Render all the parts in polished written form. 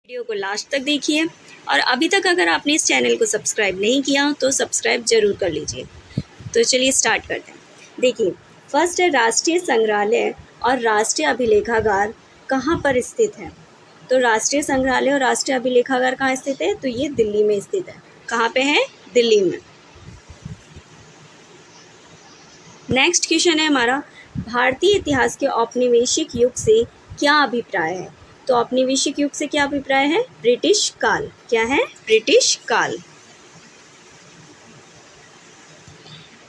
Video को last तक देखिए और अभी तक अगर आपने इस चैनल को सब्सक्राइब नहीं किया हो तो सब्सक्राइब जरूर कर लीजिए। तो चलिए स्टार्ट करते हैं। देखिए, फर्स्ट है राष्ट्रीय संग्रहालय और राष्ट्रीय अभिलेखागार कहाँ पर स्थित है। तो राष्ट्रीय संग्रहालय और राष्ट्रीय अभिलेखागार कहाँ स्थित है, तो ये दिल्ली में स्थित है। कहाँ पे है, दिल्ली में। नेक्स्ट क्वेश्चन है हमारा, भारतीय इतिहास के औपनिवेशिक युग से क्या अभिप्राय है। तो औपनिवेशिक युग से क्या अभिप्राय है, ब्रिटिश काल। क्या है, ब्रिटिश काल।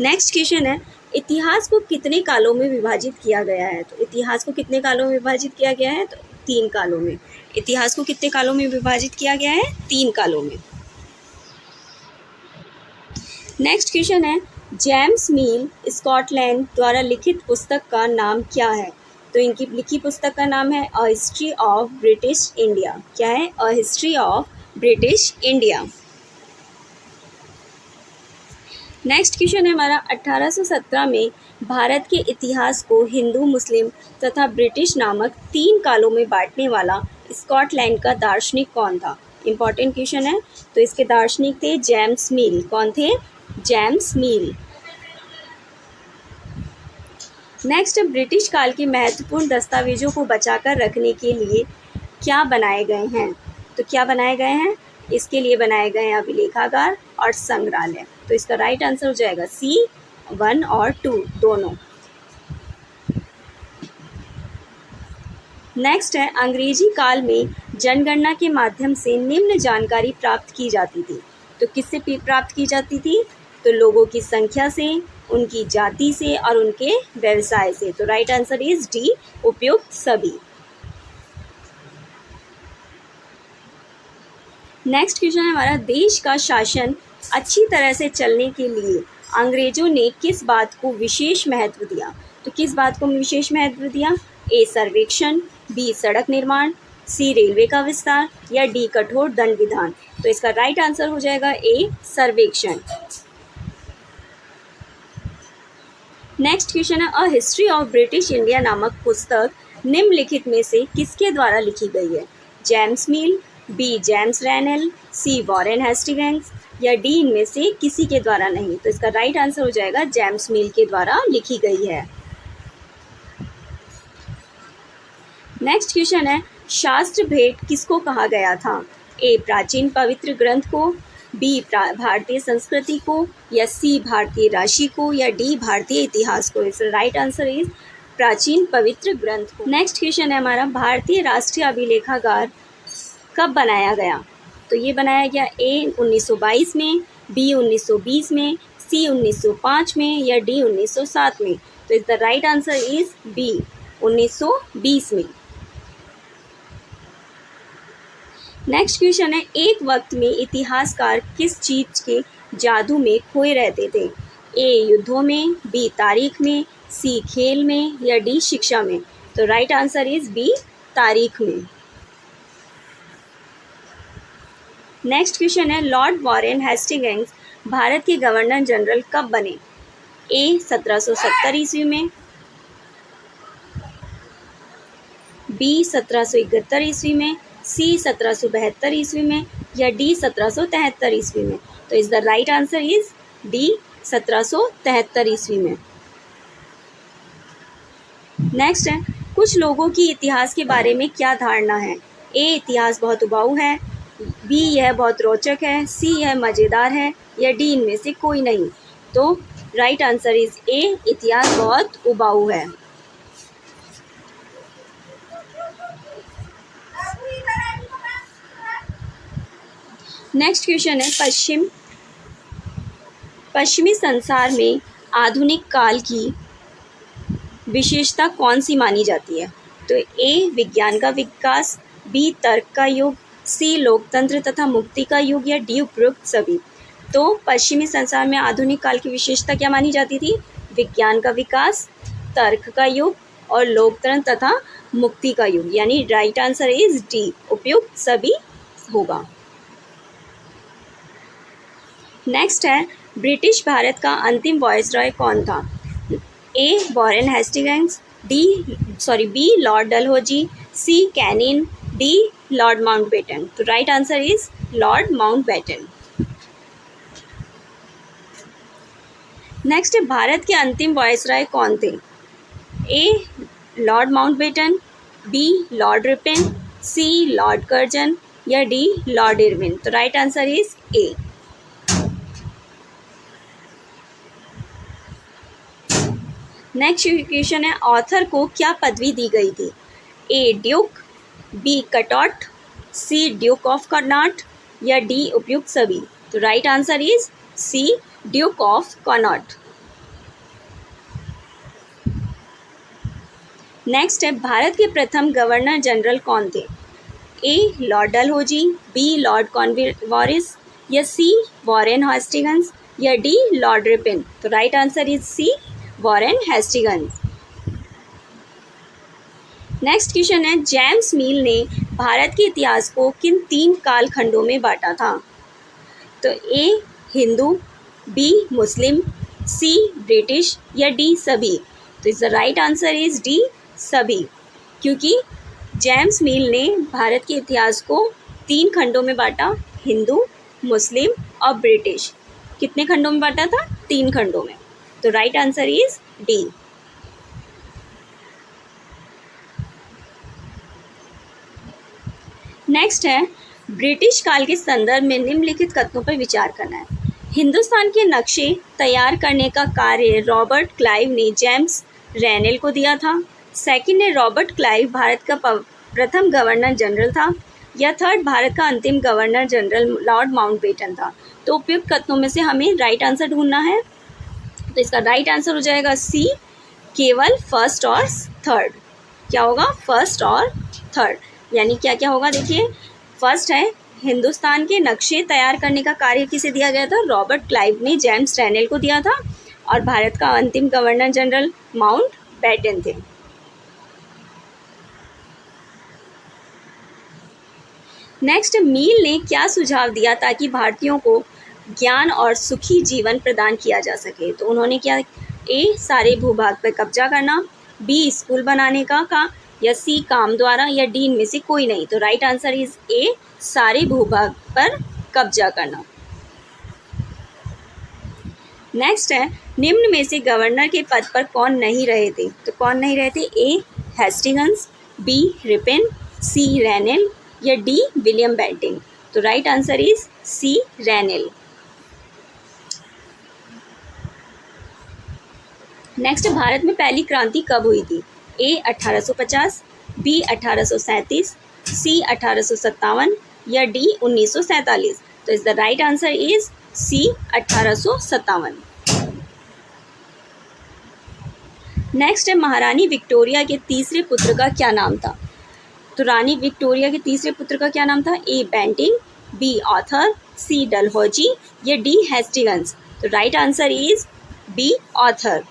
नेक्स्ट क्वेश्चन है, इतिहास को कितने कालों में विभाजित किया गया है। तो इतिहास को कितने कालों में विभाजित किया गया है, तो 3 कालों में। इतिहास को कितने कालों में विभाजित किया गया है, 3 कालों में। नेक्स्ट क्वेश्चन है, जेम्स मिल स्कॉटलैंड द्वारा लिखित पुस्तक का नाम क्या है। तो इनकी लिखी पुस्तक का नाम है a history of British India. क्या है, a history of British India. Next question है हमारा, 1817 में भारत के इतिहास को हिंदू, मुस्लिम तथा ब्रिटिश नामक 3 कालों में बांटने वाला स्कॉटलैंड का दार्शनिक कौन था। इंपॉर्टेंट क्वेश्चन है। तो इसके दार्शनिक थे जेम्स मिल। कौन थे, जेम्स मिल। नेक्स्ट, ब्रिटिश काल के महत्वपूर्ण दस्तावेजों को बचाकर रखने के लिए क्या बनाए गए हैं। तो क्या बनाए गए हैं, इसके लिए बनाए गए हैं अभिलेखागार और संग्रहालय। तो इसका राइट आंसर हो जाएगा सी, 1 और 2 दोनों। नेक्स्ट है, अंग्रेजी काल में जनगणना के माध्यम से निम्न जानकारी प्राप्त की जाती थी। तो किससे प्राप्त की जाती थी, तो लोगों की संख्या से, उनकी जाति से और उनके व्यवसाय से। तो राइट आंसर इज डी, उपयुक्त सभी। नेक्स्ट क्वेश्चन है हमारा, देश का शासन अच्छी तरह से चलने के लिए अंग्रेजों ने किस बात को विशेष महत्व दिया। तो किस बात को विशेष महत्व दिया, ए सर्वेक्षण, बी सड़क निर्माण, सी रेलवे का विस्तार या डी कठोर दंड विधान। तो इसका राइट आंसर हो जाएगा ए सर्वेक्षण। नेक्स्ट क्वेश्चन है, a history of British India नामक पुस्तक निम्नलिखित में से किसके द्वारा लिखी गई है। जेम्स मिल, बी जेम्स रैनल, सी वॉरेन हेस्टिंग्स या डी इनमें से किसी के द्वारा नहीं। तो इसका राइट आंसर हो जाएगा जेम्स मिल के द्वारा लिखी गई है। नेक्स्ट क्वेश्चन है, शास्त्र भेंट किसको कहा गया था। ए प्राचीन पवित्र ग्रंथ को, बी भारतीय संस्कृति को या सी भारतीय राशि को या डी भारतीय इतिहास को। इसका राइट आंसर इज प्राचीन पवित्र ग्रंथ को। नेक्स्ट क्वेश्चन है हमारा, भारतीय राष्ट्रीय अभिलेखागार कब बनाया गया। तो ये बनाया गया ए 1922 में, बी 1920 में, सी 1905 में या डी 1907 में। तो the right answer is B 1920 में। नेक्स्ट क्वेश्चन है, एक वक्त में इतिहासकार किस चीज के जादू में खोए रहते थे। ए युद्धों में, बी तारीख में, सी खेल में या डी शिक्षा में। तो राइट आंसर इज बी तारीख में। नेक्स्ट क्वेश्चन है, लॉर्ड वॉरेन हेस्टिंग्स भारत के गवर्नर जनरल कब बने। ए 1770 ईस्वी में, बी 1771 ईस्वी में, सी 1772 ईस्वी में या डी 1773 ईस्वी में। तो is the right answer is D 1773 ईस्वी में। नेक्स्ट है, कुछ लोगों की इतिहास के बारे में क्या धारणा है। ए इतिहास बहुत उबाऊ है, बी यह बहुत रोचक है, सी यह मज़ेदार है या डी इनमें से कोई नहीं। तो राइट आंसर इज ए इतिहास बहुत उबाऊ है। नेक्स्ट क्वेश्चन है, पश्चिमी संसार में आधुनिक काल की विशेषता कौन सी मानी जाती है। तो ए विज्ञान का विकास, बी तर्क का युग, सी लोकतंत्र तथा मुक्ति का युग या डी उपयुक्त सभी। तो पश्चिमी संसार में आधुनिक काल की विशेषता क्या मानी जाती थी, विज्ञान का विकास, तर्क का युग और लोकतंत्र तथा मुक्ति का युग। यानी राइट आंसर इज डी उपयुक्त सभी होगा। नेक्स्ट है, ब्रिटिश भारत का अंतिम वायसरॉय कौन था। A Warren Hastings, B Lord Dalhousie, C Canning, D Lord Mountbatten. तो right answer is Lord Mountbatten. Next, भारत के अंतिम वायसराय कौन थे? A Lord Mountbatten, B Lord Ripon, C Lord Curzon या डी लॉर्ड इरविन। तो right answer is A. Next question है, Arthur को क्या पदवी दी गई थी? ए ड्यूक, बी कटॉट, सी ड्यूक ऑफ कर्नाट या डी उपयुक्त सभी। तो right answer is C duke of Carnatic. Next है, भारत के प्रथम गवर्नर जनरल कौन थे? A Lord Dalhousie, B Lord Cornwallis या सी वॉरेन हेस्टिंग्स या डी लॉर्ड रिपन। तो right answer is C Warren Hastings. Next question है, जेम्स मिल ने भारत के इतिहास को किन 3 कालखंडों में बांटा था? तो ए हिंदू, बी मुस्लिम, सी ब्रिटिश या डी सभी। तो is the right answer is D सभी, क्योंकि जेम्स मिल ने भारत के इतिहास को 3 खंडों में बांटा, हिंदू, मुस्लिम और ब्रिटिश। कितने खंडों में बांटा था? 3 खंडों में। तो right answer is D. Next है, ब्रिटिश काल के संदर्भ में निम्नलिखित कथनों पर विचार करना है। हिंदुस्तान के नक्शे तैयार करने का कार्य रॉबर्ट क्लाइव ने जेम्स रैनेल को दिया था। सेकंड है, रॉबर्ट क्लाइव भारत का प्रथम गवर्नर जनरल था। या थर्ड, भारत का अंतिम गवर्नर जनरल लॉर्ड माउंटबेटन था। तो उपयुक्त कथनों में से हमें राइट आंसर ढूंढना है। तो इसका राइट आंसर हो जाएगा सी, केवल फर्स्ट और थर्ड। क्या होगा? फर्स्ट और थर्ड। यानी क्या क्या होगा? देखिए, फर्स्ट है, हिंदुस्तान के नक्शे तैयार करने का कार्य किसे दिया गया था? रॉबर्ट क्लाइव ने जेम्स रैनेल को दिया था। और भारत का अंतिम गवर्नर जनरल माउंटबेटन थे। नेक्स्ट, मिल ने क्या सुझाव दिया ताकि भारतीयों को ज्ञान और सुखी जीवन प्रदान किया जा सके? तो उन्होंने क्या? ए सारे भूभाग पर कब्जा करना, बी स्कूल बनाने का या सी काम द्वारा या डी इनमें से कोई नहीं। तो राइट आंसर इज ए सारे भूभाग पर कब्जा करना। नेक्स्ट है, निम्न में से गवर्नर के पद पर कौन नहीं रहे थे? तो कौन नहीं रहे थे? A Hastings, B Ripon, C Rennell या डी विलियम बेंटिंग। तो right answer is C Rennell. Next, भारत में पहली क्रांति कब हुई थी? ए 1850, बी 1837, सी 1857 या डी 1947। तो is the right answer is C 1857। Next है, महारानी विक्टोरिया के तीसरे पुत्र का क्या नाम था? तो रानी विक्टोरिया के तीसरे पुत्र का क्या नाम था? A Bentinck, B author, C Dalhousie या डी हेस्टिंग्स। तो right answer is B author.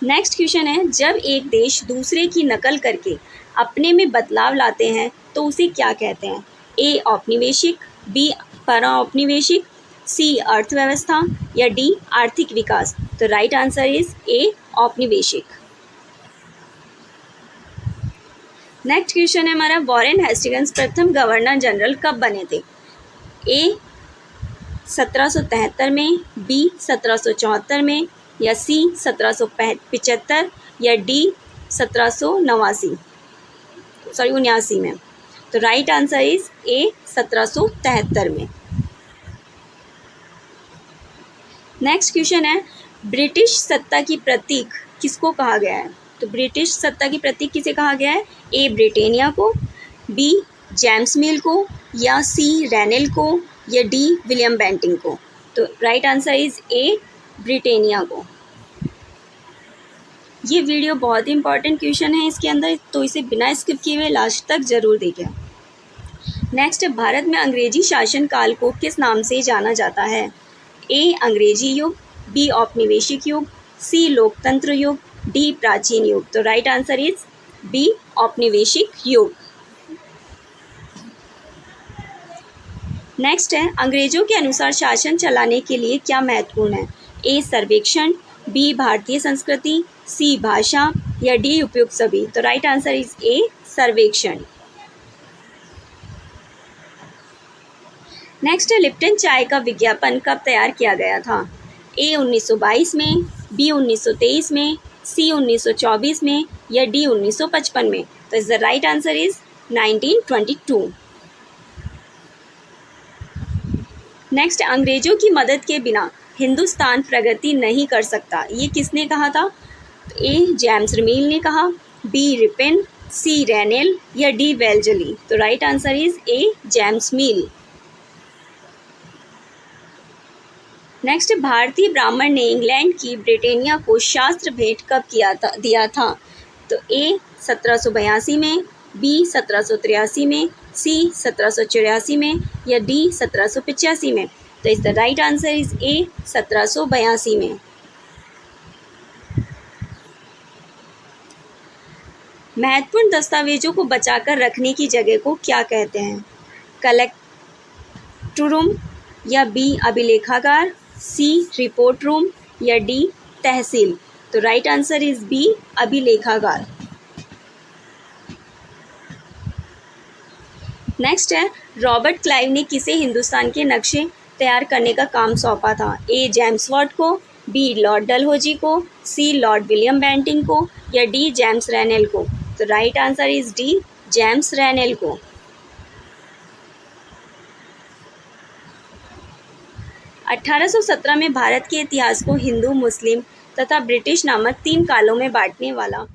Next question है, जब एक देश दूसरे की नकल करके अपने में बदलाव लाते हैं तो उसे क्या कहते हैं? ए औपनिवेशिक, बी पराऔपनिवेशिक, सी अर्थव्यवस्था या डी आर्थिक विकास। तो राइट आंसर इज ए औपनिवेशिक। नेक्स्ट क्वेश्चन है हमारा, वॉरेन हेस्टिंग्स प्रथम गवर्नर जनरल कब बने थे? ए 1773 में, बी 1774 में या सी 1775 या डी 1789 में। तो राइट आंसर इज ए 1773 में। नेक्स्ट क्वेश्चन है, ब्रिटिश सत्ता की प्रतीक किसको कहा गया है? तो ब्रिटिश सत्ता की प्रतीक किसे कहा गया है? ए ब्रिटेनिया को, बी जेम्स मिल को या सी रैनेल को या डी विलियम बेंटिंग को। तो राइट आंसर इज ए ब्रिटेनिया को। ये वीडियो बहुत ही इंपॉर्टेंट क्वेश्चन है इसके अंदर, तो इसे बिना स्किप किए हुए लास्ट तक जरूर देखें। नेक्स्ट, भारत में अंग्रेजी शासन काल को किस नाम से जाना जाता है? ए अंग्रेजी युग, बी औपनिवेशिक युग, सी लोकतंत्र युग, डी प्राचीन युग। तो राइट आंसर इज बी औपनिवेशिक युग। नेक्स्ट है, अंग्रेजों के अनुसार शासन चलाने के लिए क्या महत्वपूर्ण है? ए सर्वेक्षण, बी भारतीय संस्कृति, सी भाषा या डी उपयुक्त सभी। तो राइट आंसर इज ए सर्वेक्षण। नेक्स्ट है लिप्टन चाय का विज्ञापन कब तैयार किया गया था? ए 1922 में, बी 1923 में, सी 1924 में या डी 1955 में। तो is the right answer is 1922। Next, अंग्रेजों की मदद के बिना हिंदुस्तान प्रगति नहीं कर सकता, ये किसने कहा था? ए जेम्स मिल ने कहा, बी रिपेन, सी रेनेल या डी वेल्जली। तो right answer is A James mill. Next, भारतीय ब्राह्मण ने इंग्लैंड की ब्रिटेनिया को शास्त्र भेंट कब दिया था? तो ए 1782 में, बी 1783 में, सी 1784 में या डी 1785 में। तो is the right answer is ए 1782 में। महत्वपूर्ण दस्तावेजों को बचाकर रखने की जगह को क्या कहते हैं? कलेक्ट रूम या बी अभिलेखागार, सी रिपोर्ट रूम या डी तहसील। तो राइट आंसर इज बी अभिलेखागार। नेक्स्ट है, रॉबर्ट क्लाइव ने किसे हिंदुस्तान के नक्शे तैयार करने का काम सौंपा था? ए जेम्स वाट को, बी लॉर्ड डलहौजी को, सी लॉर्ड विलियम बेंटिंग को या डी जेम्स रैनेल को। तो right answer is D James Rennell को। 1817 में भारत के इतिहास को हिंदू, मुस्लिम तथा ब्रिटिश नामक 3 कालों में बांटने वाला